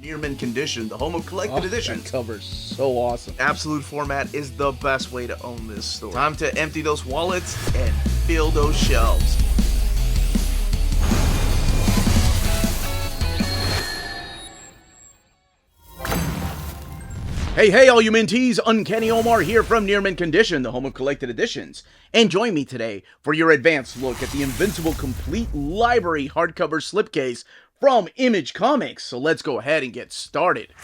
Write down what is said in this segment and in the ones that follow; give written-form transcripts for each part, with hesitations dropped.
Near mint condition, the home of collected editions. That cover's so awesome. Absolute format is the best way to own this store. Time to empty those wallets and fill those shelves. Hey, all you minties! Uncanny Omar here from Near Mint Condition, the home of collected editions. And join me today for your advanced look at the Invincible Complete Library hardcover slipcase from Image Comics. So let's go ahead and get started.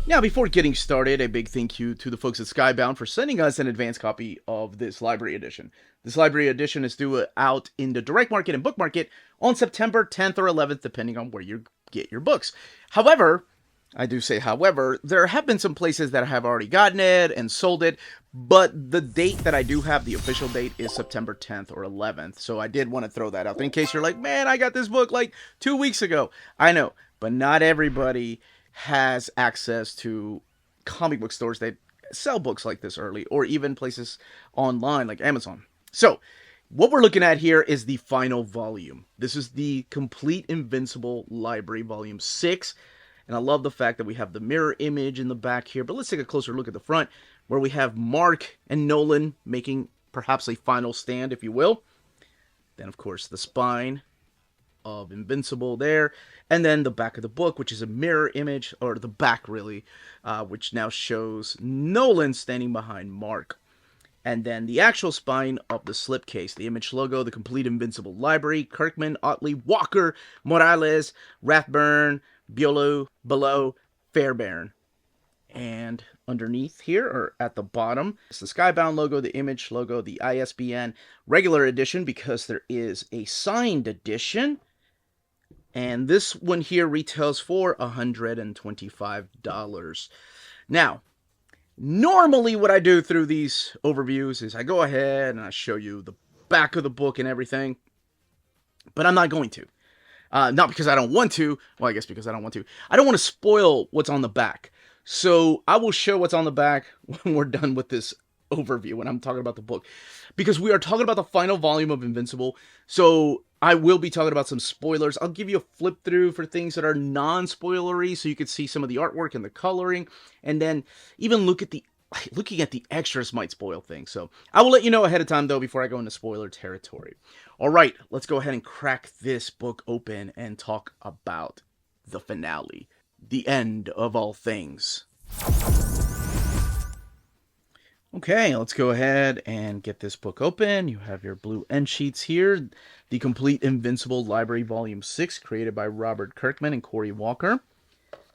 Now, before getting started, a big thank you to the folks at Skybound for sending us an advanced copy of this library edition. This library edition is due out in the direct market and book market on September 10th or 11th, depending on where you get your books. However, I do say however, there have been some places that have already gotten it and sold it, but the date that I do have, the official date, is September 10th or 11th. So I did want to throw that out there in case you're like, man, I got this book like 2 weeks ago. I know, but not everybody has access to comic book stores that sell books like this early, or even places online like Amazon. So, what we're looking at here is the final volume. This is the Complete Invincible Library Volume 6, and I love the fact that we have the mirror image in the back here, but let's take a closer look at the front, where we have Mark and Nolan making perhaps a final stand, if you will. Then, of course, the spine of Invincible there, and then the back of the book, which is a mirror image, or the back really, which now shows Nolan standing behind Mark. And then the actual spine of the slipcase, the image logo, the Complete Invincible Library, Kirkman, Ottley, Walker, Morales, Rathburn, below, Fairbairn. And underneath here, or at the bottom, it's the Skybound logo, the image logo, the ISBN regular edition, because there is a signed edition. And this one here retails for $125. Now, normally what I do through these overviews is I go ahead and I show you the back of the book and everything, but I'm not going to. Not because I don't want to, well, I guess because I don't want to. I don't want to spoil what's on the back. So I will show what's on the back when we're done with this overview, when I'm talking about the book, because we are talking about the final volume of Invincible. So I will be talking about some spoilers. I'll give you a flip through for things that are non-spoilery, so you can see some of the artwork and the coloring, and then even looking at the extras might spoil things. So I will let you know ahead of time, though, before I go into spoiler territory. All right, let's go ahead and crack this book open and talk about the finale, the end of all things. Okay, let's go ahead and get this book open. You have your blue end sheets here. The Complete Invincible Library Volume 6, created by Robert Kirkman and Cory Walker.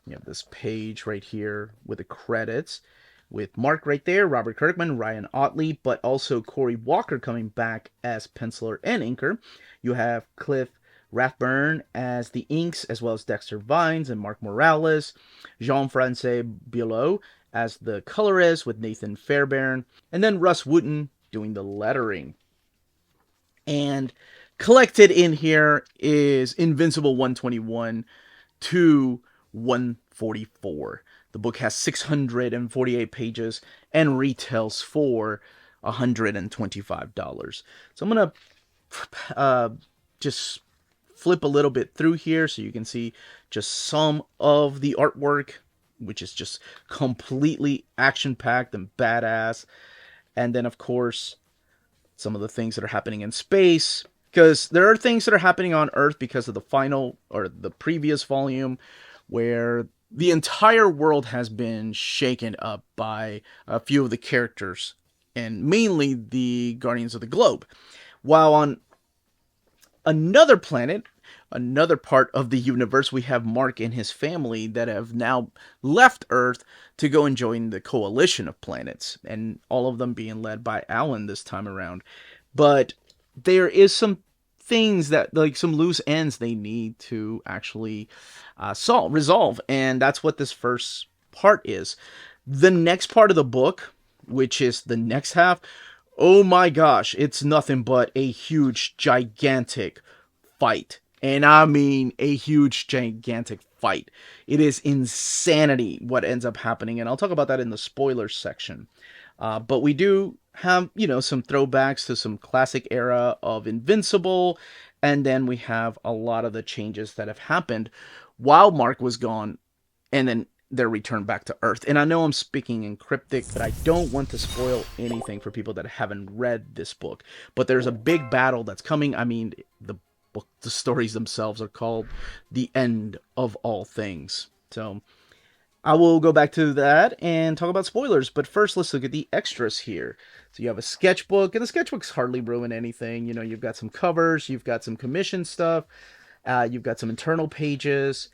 You have this page right here with the credits, with Mark right there, Robert Kirkman, Ryan Ottley, but also Cory Walker coming back as penciler and inker. You have Cliff Rathburn as the inks, as well as Dexter Vines and Mark Morales. Jean-Francois Bilot as the colorist, with Nathan Fairbairn, and then Russ Wooten doing the lettering. And collected in here is Invincible 121 to 144. The book has 648 pages and retails for $125. So I'm going to just flip a little bit through here so you can see just some of the artwork, which is just completely action-packed and badass. And then, of course, some of the things that are happening in space, because there are things that are happening on Earth because of the final, or the previous volume, where the entire world has been shaken up by a few of the characters, and mainly the Guardians of the Globe. While on another planet, another part of the universe, we have Mark and his family that have now left Earth to go and join the coalition of planets, and all of them being led by Alan this time around. But there is some things that, like, some loose ends they need to actually resolve, and that's what this first part is. The next part of the book, which is the next half, oh my gosh, it's nothing but a huge, gigantic fight. And I mean a huge, gigantic fight. It is insanity what ends up happening, and I'll talk about that in the spoilers section. But we do have, some throwbacks to some classic era of Invincible, and then we have a lot of the changes that have happened while Mark was gone, and then their return back to Earth. And I know I'm speaking in cryptic, but I don't want to spoil anything for people that haven't read this book. But there's a big battle that's coming. I mean, the stories themselves are called The End of All Things. So I will go back to that and talk about spoilers. But first, let's look at the extras here. So you have a sketchbook, and the sketchbooks hardly ruin anything. You've got some covers, you've got some commission stuff, you've got some internal pages.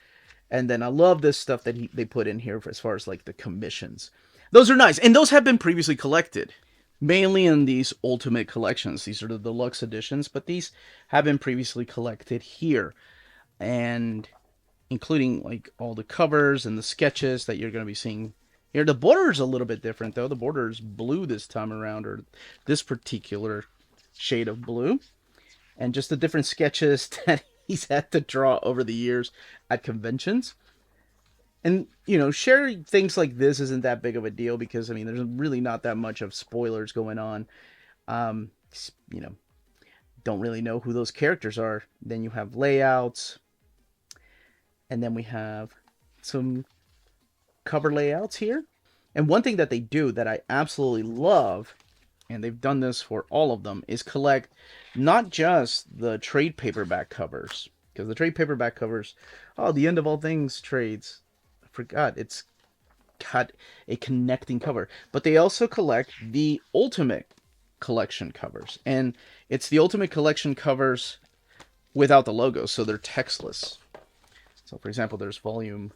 And then I love this stuff that they put in here as far as like the commissions. Those are nice. And those have been previously collected. Mainly in these ultimate collections. These are the deluxe editions. But these have been previously collected here. And including like all the covers and the sketches that you're going to be seeing here. The border is a little bit different though. The border is blue this time around. Or this particular shade of blue. And just the different sketches that he's had to draw over the years at conventions. And, sharing things like this isn't that big of a deal because, I mean, there's really not that much of spoilers going on. You know, don't really know who those characters are. Then you have layouts. And then we have some cover layouts here. And one thing that they do that I absolutely love, and they've done this for all of them, is collect not just the trade paperback covers, because the trade paperback covers, the End of All Things trades, I forgot, it's got a connecting cover, but they also collect the Ultimate Collection covers, and it's the Ultimate Collection covers without the logo, so they're textless. So for example, there's volume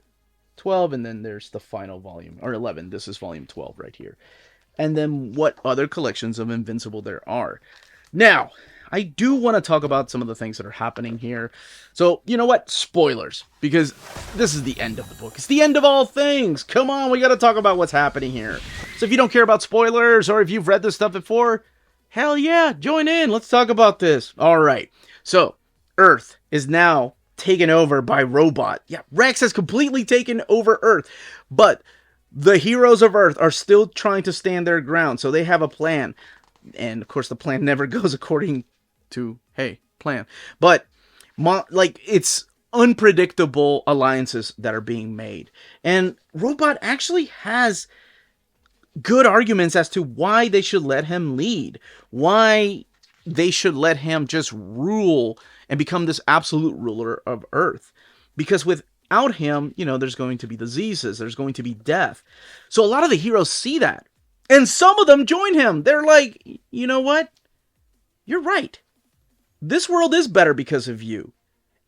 12, and then there's the final volume, or 11, this is volume 12 right here. And then what other collections of Invincible there are. Now, I do want to talk about some of the things that are happening here. So, you know what? Spoilers. Because this is the end of the book. It's the end of all things. Come on, we got to talk about what's happening here. So if you don't care about spoilers, or if you've read this stuff before, hell yeah, join in. Let's talk about this. All right. So, Earth is now taken over by Robot. Yeah, Rex has completely taken over Earth. But the heroes of Earth are still trying to stand their ground. So they have a plan. And of course, the plan never goes according to, plan. But, it's unpredictable alliances that are being made. And Robot actually has good arguments as to why they should let him lead. Why they should let him just rule and become this absolute ruler of Earth. Because without him, there's going to be diseases, there's going to be death. So a lot of the heroes see that. And some of them join him. They're like, you know what? You're right. This world is better because of you.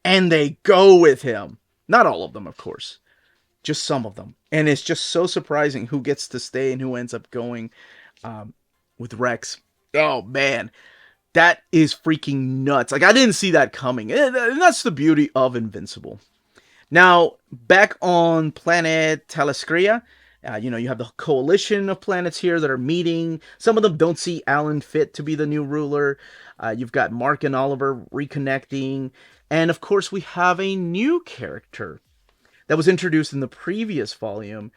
And they go with him. Not all of them, of course. Just some of them. And it's just so surprising who gets to stay and who ends up going with Rex. Oh, man. That is freaking nuts. Like, I didn't see that coming. And that's the beauty of Invincible. Now, back on planet Taliscria, you have the coalition of planets here that are meeting. Some of them don't see Alan fit to be the new ruler. You've got Mark and Oliver reconnecting. And of course, we have a new character that was introduced in the previous volume.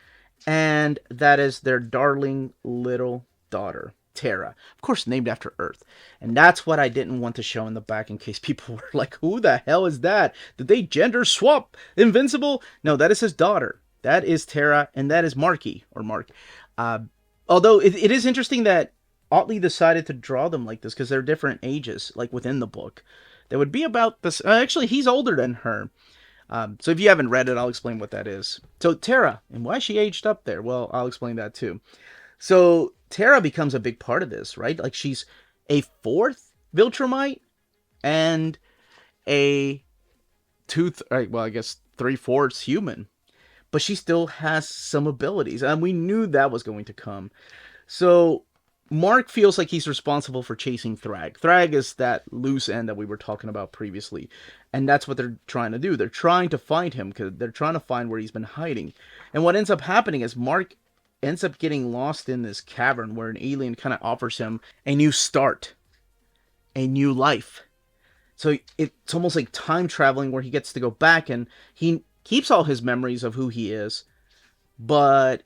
And that is their darling little daughter, Tara. Of course, named after Earth. And that's what I didn't want to show in the back in case people were like, who the hell is that? Did they gender swap Invincible? No, that is his daughter. That is Tara, and that is Marky, or Mark. Although it is interesting that Ottley decided to draw them like this because they're different ages, like within the book. They would be about this. Actually, he's older than her. So if you haven't read it, I'll explain what that is. So Tara, and why she aged up there? Well, I'll explain that too. So Tara becomes a big part of this, right? Like she's a fourth Viltrumite and a I guess 3/4 human. But she still has some abilities, and we knew that was going to come. So Mark feels like he's responsible for chasing Thrag. Thrag is that loose end that we were talking about previously, and that's what they're trying to do. They're trying to find him because they're trying to find where he's been hiding. And what ends up happening is Mark ends up getting lost in this cavern where an alien kind of offers him a new start, a new life. So it's almost like time traveling where he gets to go back, and he keeps all his memories of who he is, but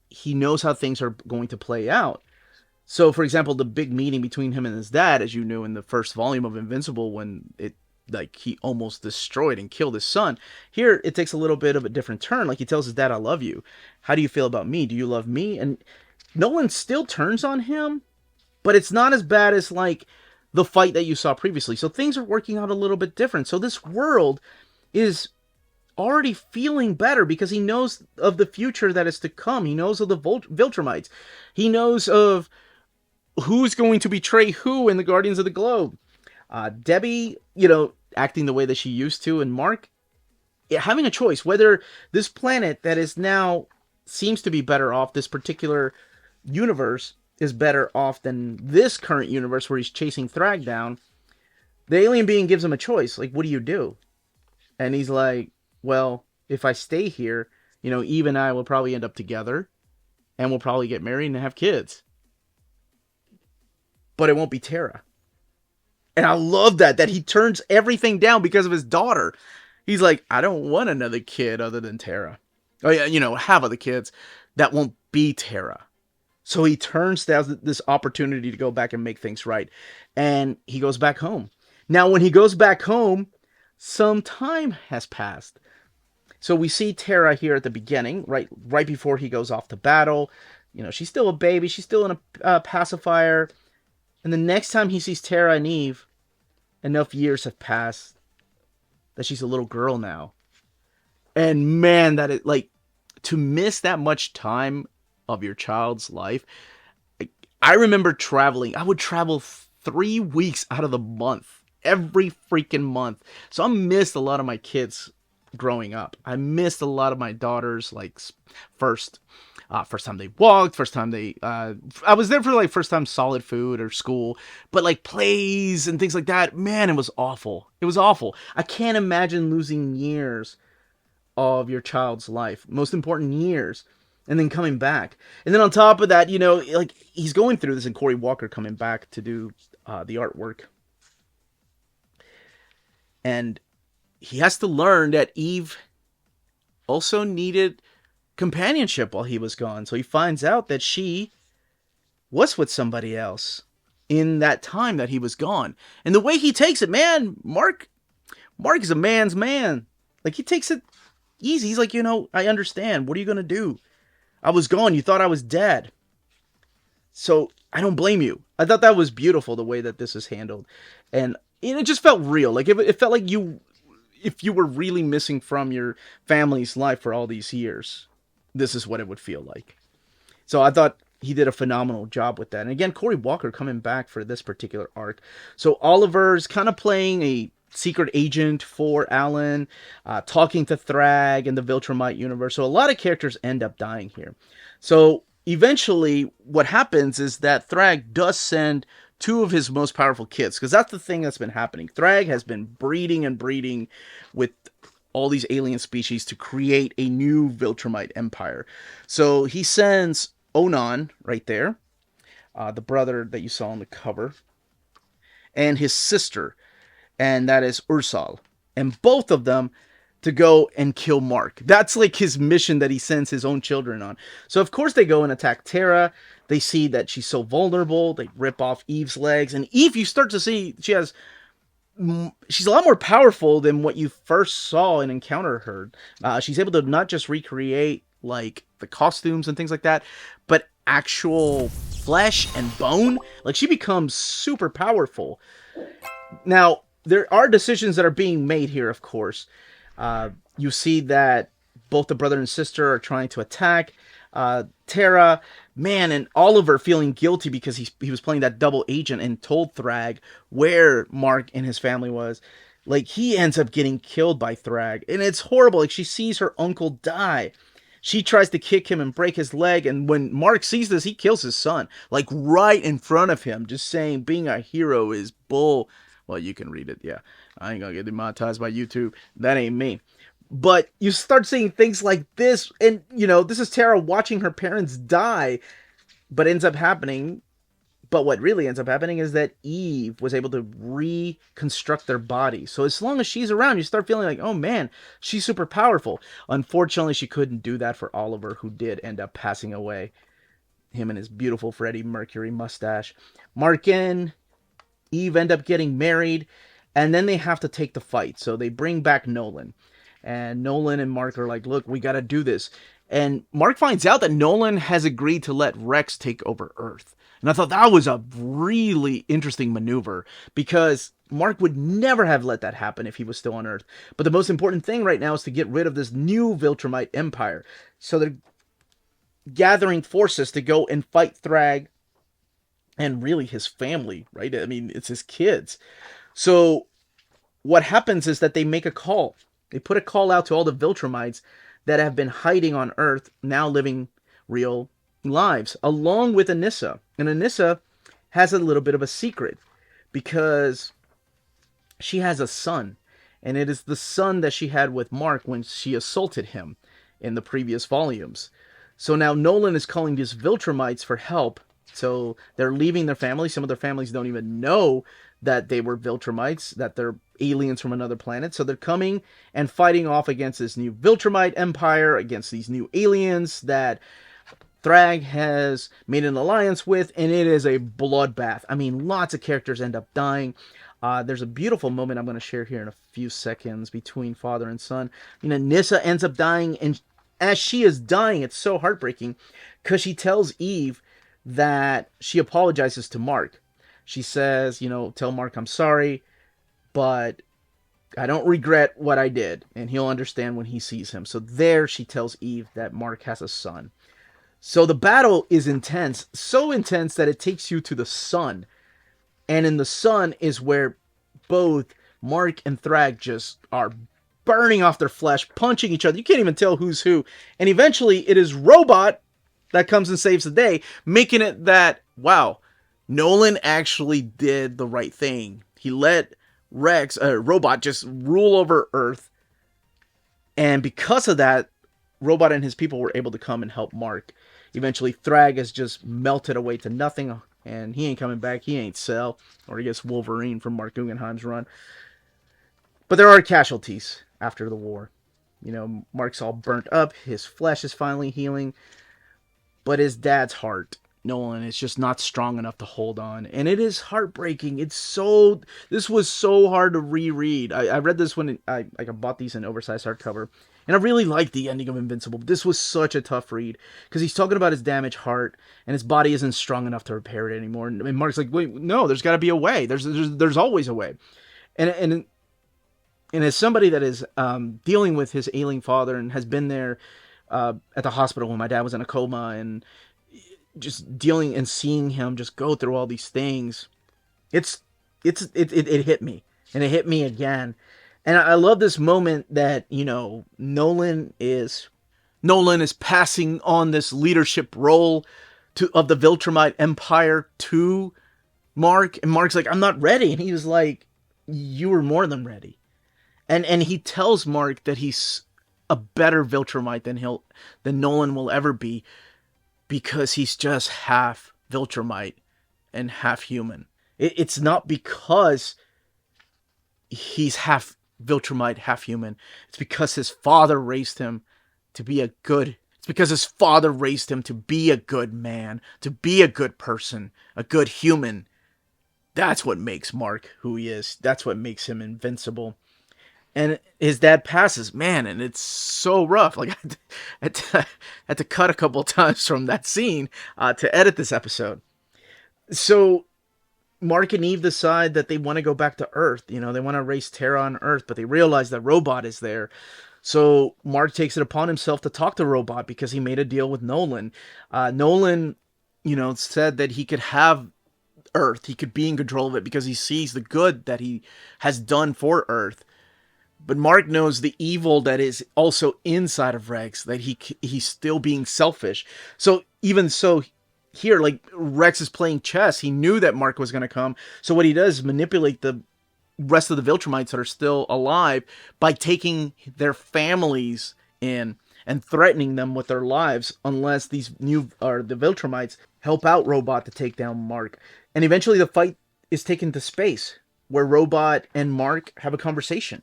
he knows how things are going to play out. So, for example, the big meeting between him and his dad, as you knew in the first volume of Invincible, when it like he almost destroyed and killed his son. Here, it takes a little bit of a different turn. Like he tells his dad, "I love you. How do you feel about me? Do you love me?" And Nolan still turns on him, but it's not as bad as like the fight that you saw previously. So things are working out a little bit different. So this world is already feeling better because he knows of the future that is to come. He knows of the Viltrumites. He knows of who's going to betray who in the Guardians of the Globe. Debbie, acting the way that she used to, and Mark having a choice whether this planet that is now seems to be better off, this particular universe is better off than this current universe where he's chasing Thrag down. The alien being gives him a choice, like, what do you do? And he's like, well, if I stay here, Eve and I will probably end up together, and we'll probably get married and have kids. But it won't be Tara. And I love that he turns everything down because of his daughter. He's like, I don't want another kid other than Tara. Oh yeah, have other kids. That won't be Tara. So he turns down this opportunity to go back and make things right. And he goes back home. Now, when he goes back home, some time has passed. So we see Tara here at the beginning, right before he goes off to battle. She's still a baby. She's still in a pacifier. And the next time he sees Tara and Eve, enough years have passed that she's a little girl now. And man, that it like to miss that much time of your child's life. I remember traveling. I would travel 3 weeks out of the month, every freaking month. So I missed a lot of my kids growing up. I missed a lot of my daughters, like first time they walked, first time they, I was there for like first time solid food or school, but like plays and things like that, man, it was awful. It was awful. I can't imagine losing years of your child's life, most important years, and then coming back. And then on top of that, like he's going through this, and Cory Walker coming back to do the artwork. And he has to learn that Eve also needed companionship while he was gone. So he finds out that she was with somebody else in that time that he was gone. And the way he takes it, man, Mark is a man's man. Like, he takes it easy. He's like, I understand. What are you going to do? I was gone. You thought I was dead. So I don't blame you. I thought that was beautiful, the way that this is handled. And it just felt real. Like, it felt like if you were really missing from your family's life for all these years, this is what it would feel like. So I thought he did a phenomenal job with that. And again, Cory Walker coming back for this particular arc. So Oliver's kind of playing a secret agent for Alan, talking to Thrag and the Viltrumite universe. So a lot of characters end up dying here. So eventually what happens is that Thrag does send 2 of his most powerful kids, because that's the thing that's been happening. Thrag has been breeding and breeding with all these alien species to create a new Viltrumite empire. So he sends Onan, right there, the brother that you saw on the cover, and his sister, and that is Ursal. And both of them to go and kill Mark. That's like his mission that he sends his own children on. So of course they go and attack Tara. They see that she's so vulnerable. They rip off Eve's legs. And Eve, you start to see, she's a lot more powerful than what you first saw and encountered her. She's able to not just recreate like the costumes and things like that, but actual flesh and bone. Like, she becomes super powerful. Now, there are decisions that are being made here, of course. You see that both the brother and sister are trying to attack Tara, man, and Oliver feeling guilty because he was playing that double agent and told Thrag where Mark and his family was. Like, he ends up getting killed by Thrag, and it's horrible. Like, she sees her uncle die. She tries to kick him and break his leg, and when Mark sees this, he kills his son, like right in front of him, just saying being a hero is bull. Well, you can read it, yeah. I ain't gonna get demonetized by YouTube. That ain't me. But you start seeing things like this, and, this is Tara watching her parents die, but ends up happening. But what really ends up happening is that Eve was able to reconstruct their body. So as long as she's around, you start feeling like, oh man, she's super powerful. Unfortunately, she couldn't do that for Oliver, who did end up passing away. him and his beautiful Freddie Mercury mustache. Mark and Eve end up getting married, and then they have to take the fight. So they bring back Nolan. And Nolan and Mark are like, look, we got to do this. And Mark finds out that Nolan has agreed to let Rex take over Earth. And I thought that was a really interesting maneuver because Mark would never have let that happen if he was still on Earth. But the most important thing right now is to get rid of this new Viltrumite empire. So they're gathering forces to go and fight Thrag and really his family, right? I mean, it's his kids. So what happens is that they make a call. They put a call out to all the Viltrumites that have been hiding on Earth, now living real lives, along with Anissa. And Anissa has a little bit of a secret because she has a son. And it is the son that she had with Mark when she assaulted him in the previous volumes. So now Nolan is calling these Viltrumites for help. So they're leaving their family. Some of their families don't even know that they were Viltrumites, that they're aliens from another planet. So they're coming and fighting off against this new Viltrumite empire, against these new aliens that Thrag has made an alliance with, and it is a bloodbath. I mean, lots of characters end up dying. There's a beautiful moment I'm going to share here in a few seconds between father and son. You know, Nissa ends up dying, and as she is dying, it's so heartbreaking because she tells Eve that she apologizes to Mark. She says, you know, tell Mark I'm sorry, but I don't regret what I did, and he'll understand when he sees him. So there she tells Eve that Mark has a son. So the battle is intense, so intense that it takes you to the sun. And in the sun is where both Mark and Thrag just are burning off their flesh, punching each other. You can't even tell who's who. And eventually it is Robot that comes and saves the day, making it that, wow, Nolan actually did the right thing. He let Robot just rule over Earth. And because of that, Robot and his people were able to come and help Mark. Eventually, Thrag has just melted away to nothing, and he ain't coming back. He ain't Cell, or I guess Wolverine from Mark Guggenheim's run. But there are casualties after the war. You know, Mark's all burnt up. His flesh is finally healing. But his dad's heart, Nolan, is just not strong enough to hold on. And it is heartbreaking. This was so hard to reread. I read this when I bought these in oversized hardcover. And I really liked the ending of Invincible. This was such a tough read. Because he's talking about his damaged heart. And his body isn't strong enough to repair it anymore. And Mark's like, wait, no, there's got to be a way. There's always a way. And as somebody that is dealing with his ailing father and has been there at the hospital when my dad was in a coma and just dealing and seeing him just go through all these things, it hit me, and it hit me again. And I love this moment that, you know, Nolan is passing on this leadership role of the Viltrumite Empire to Mark, and Mark's like, I'm not ready, and he was like, you were more than ready. And he tells Mark that he's a better Viltrumite than Nolan will ever be, because he's just half Viltrumite and half human. It's not because he's half Viltrumite, half human. It's because his father raised him to be a good. It's because his father raised him to be a good man, to be a good person, a good human. That's what makes Mark who he is. That's what makes him invincible. And his dad passes, man, and it's so rough. Like, I had to cut a couple times from that scene to edit this episode. So Mark and Eve decide that they want to go back to Earth. You know, they want to erase Terra on Earth, but they realize that Robot is there. So Mark takes it upon himself to talk to Robot because he made a deal with Nolan. Nolan, you know, said that he could have Earth. He could be in control of it because he sees the good that he has done for Earth. But Mark knows the evil that is also inside of Rex, that he's still being selfish. So even so, here, like, Rex is playing chess. He knew that Mark was going to come. So what he does is manipulate the rest of the Viltrumites that are still alive by taking their families in and threatening them with their lives unless the Viltrumites help out Robot to take down Mark. And eventually the fight is taken to space, where Robot and Mark have a conversation,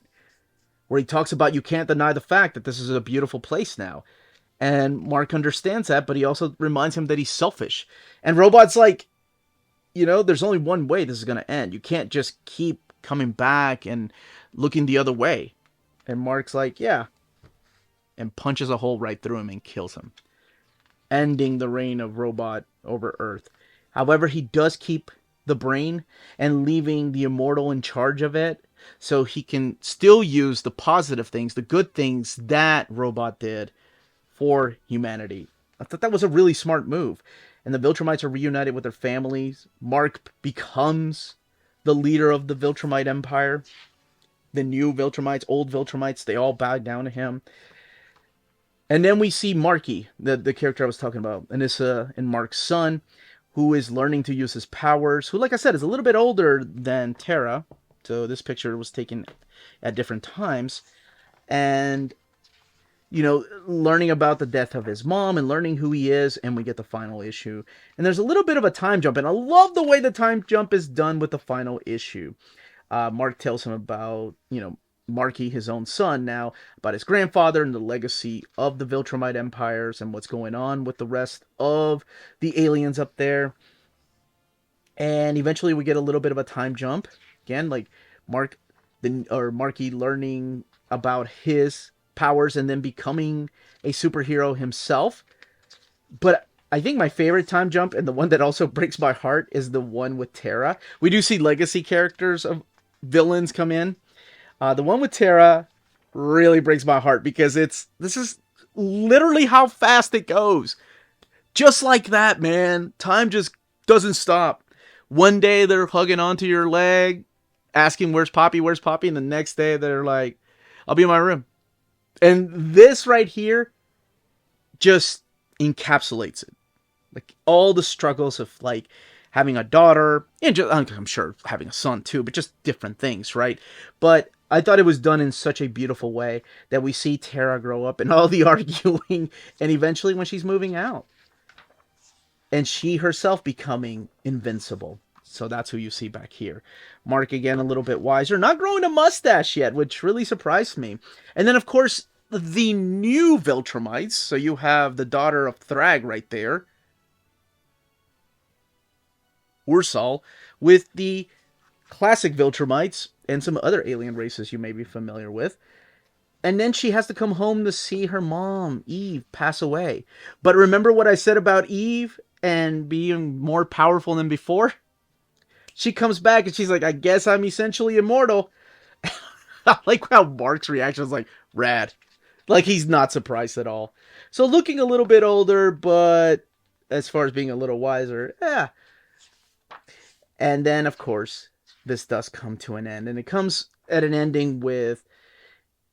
where he talks about, you can't deny the fact that this is a beautiful place now. And Mark understands that, but he also reminds him that he's selfish. And Robot's like, there's only one way this is going to end. You can't just keep coming back and looking the other way. And Mark's like, yeah. And punches a hole right through him and kills him, ending the reign of Robot over Earth. However, he does keep the brain and leaving the immortal in charge of it, so he can still use the positive things, the good things that Robot did for humanity. I thought that was a really smart move. And the Viltrumites are reunited with their families. Mark becomes the leader of the Viltrumite Empire. The new Viltrumites, old Viltrumites, they all bow down to him. And then we see Marky, the character I was talking about, Anissa and Mark's son, who is learning to use his powers, who, like I said, is a little bit older than Tara. So this picture was taken at different times. And, learning about the death of his mom and learning who he is, and we get the final issue. And there's a little bit of a time jump, and I love the way the time jump is done with the final issue. Mark tells him about, Marky, his own son, now, about his grandfather and the legacy of the Viltrumite empires and what's going on with the rest of the aliens up there. And eventually we get a little bit of a time jump. Again, like Marky learning about his powers and then becoming a superhero himself. But I think my favorite time jump, and the one that also breaks my heart, is the one with Tara. We do see legacy characters of villains come in. The one with Tara really breaks my heart because this is literally how fast it goes. Just like that, man. Time just doesn't stop. One day they're hugging onto your leg, asking, where's Poppy? And the next day they're like, I'll be in my room. And this right here just encapsulates it. Like all the struggles of like having a daughter, and just, I'm sure having a son too, but just different things, right? But I thought it was done in such a beautiful way that we see Tara grow up and all the arguing, and eventually when she's moving out, and she herself becoming invincible. So that's who you see back here. Mark, again, a little bit wiser, not growing a mustache yet, which really surprised me. And then, of course, the new Viltrumites. So you have the daughter of Thrag right there, Ursal, with the classic Viltrumites and some other alien races you may be familiar with. And then she has to come home to see her mom, Eve, pass away. But remember what I said about Eve and being more powerful than before? She comes back and she's like, I guess I'm essentially immortal. I like how Mark's reaction is like, rad. Like he's not surprised at all. So looking a little bit older, but as far as being a little wiser, yeah. And then, of course, this does come to an end. And it comes at an ending with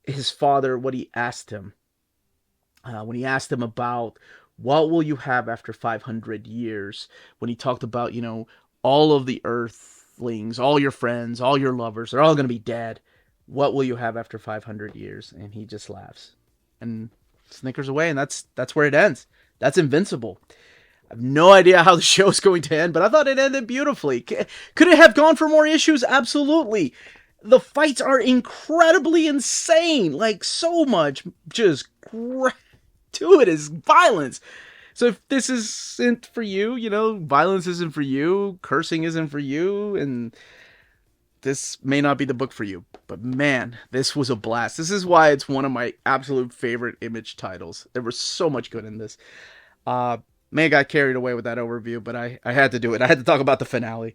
his father, what he asked him. When he asked him about what will you have after 500 years. When he talked about, all of the earthlings, all your friends, all your lovers, they're all going to be dead. What will you have after 500 years? And he just laughs and snickers away. And that's where it ends. That's Invincible. I have no idea how the show's going to end, but I thought it ended beautifully. Could it have gone for more issues? Absolutely. The fights are incredibly insane. Like, so much just gratuitous violence. So if this isn't for you, violence isn't for you, cursing isn't for you, and this may not be the book for you. But man, this was a blast. This is why it's one of my absolute favorite Image titles. There was so much good in this. May have got carried away with that overview, but I had to do it. I had to talk about the finale.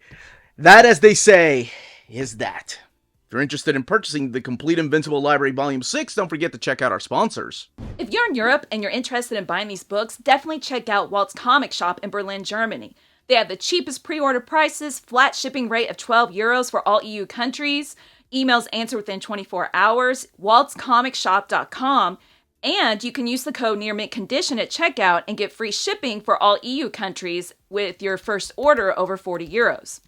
That, as they say, is that. If you're interested in purchasing the Complete Invincible Library Volume 6, don't forget to check out our sponsors. If you're in Europe and you're interested in buying these books, definitely check out Walt's Comic Shop in Berlin, Germany. They have the cheapest pre-order prices, flat shipping rate of €12 for all EU countries, emails answered within 24 hours, waltscomicshop.com, and you can use the code nearmintcondition at checkout and get free shipping for all EU countries with your first order over €40.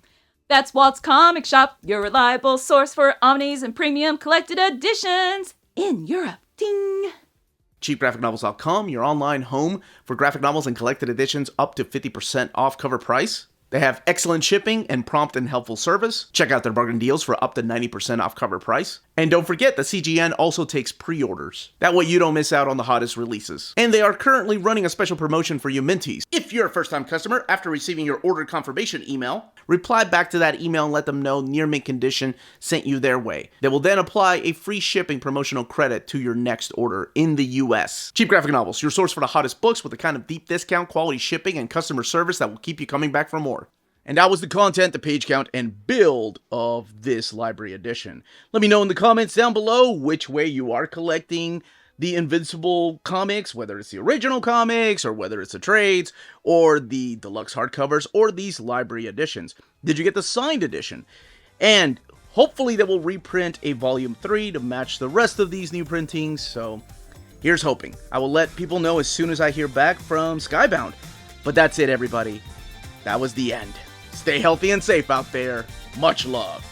That's Walt's Comic Shop, your reliable source for omnis and premium collected editions in Europe. Ding! CheapGraphicNovels.com, your online home for graphic novels and collected editions up to 50% off cover price. They have excellent shipping and prompt and helpful service. Check out their bargain deals for up to 90% off cover price. And don't forget that CGN also takes pre-orders. That way you don't miss out on the hottest releases. And they are currently running a special promotion for you Minties. If you're a first-time customer, after receiving your order confirmation email, reply back to that email and let them know Near Mint Condition sent you their way. They will then apply a free shipping promotional credit to your next order in the US. Cheap Graphic Novels, your source for the hottest books with the kind of deep discount, quality shipping, and customer service that will keep you coming back for more. And that was the content, the page count, and build of this library edition. Let me know in the comments down below which way you are collecting the Invincible comics, whether it's the original comics, or whether it's the trades, or the deluxe hardcovers, or these library editions. Did you get the signed edition? And hopefully they will reprint a volume 3 to match the rest of these new printings, so here's hoping. I will let people know as soon as I hear back from Skybound. But that's it, everybody. That was the end. Stay healthy and safe out there. Much love.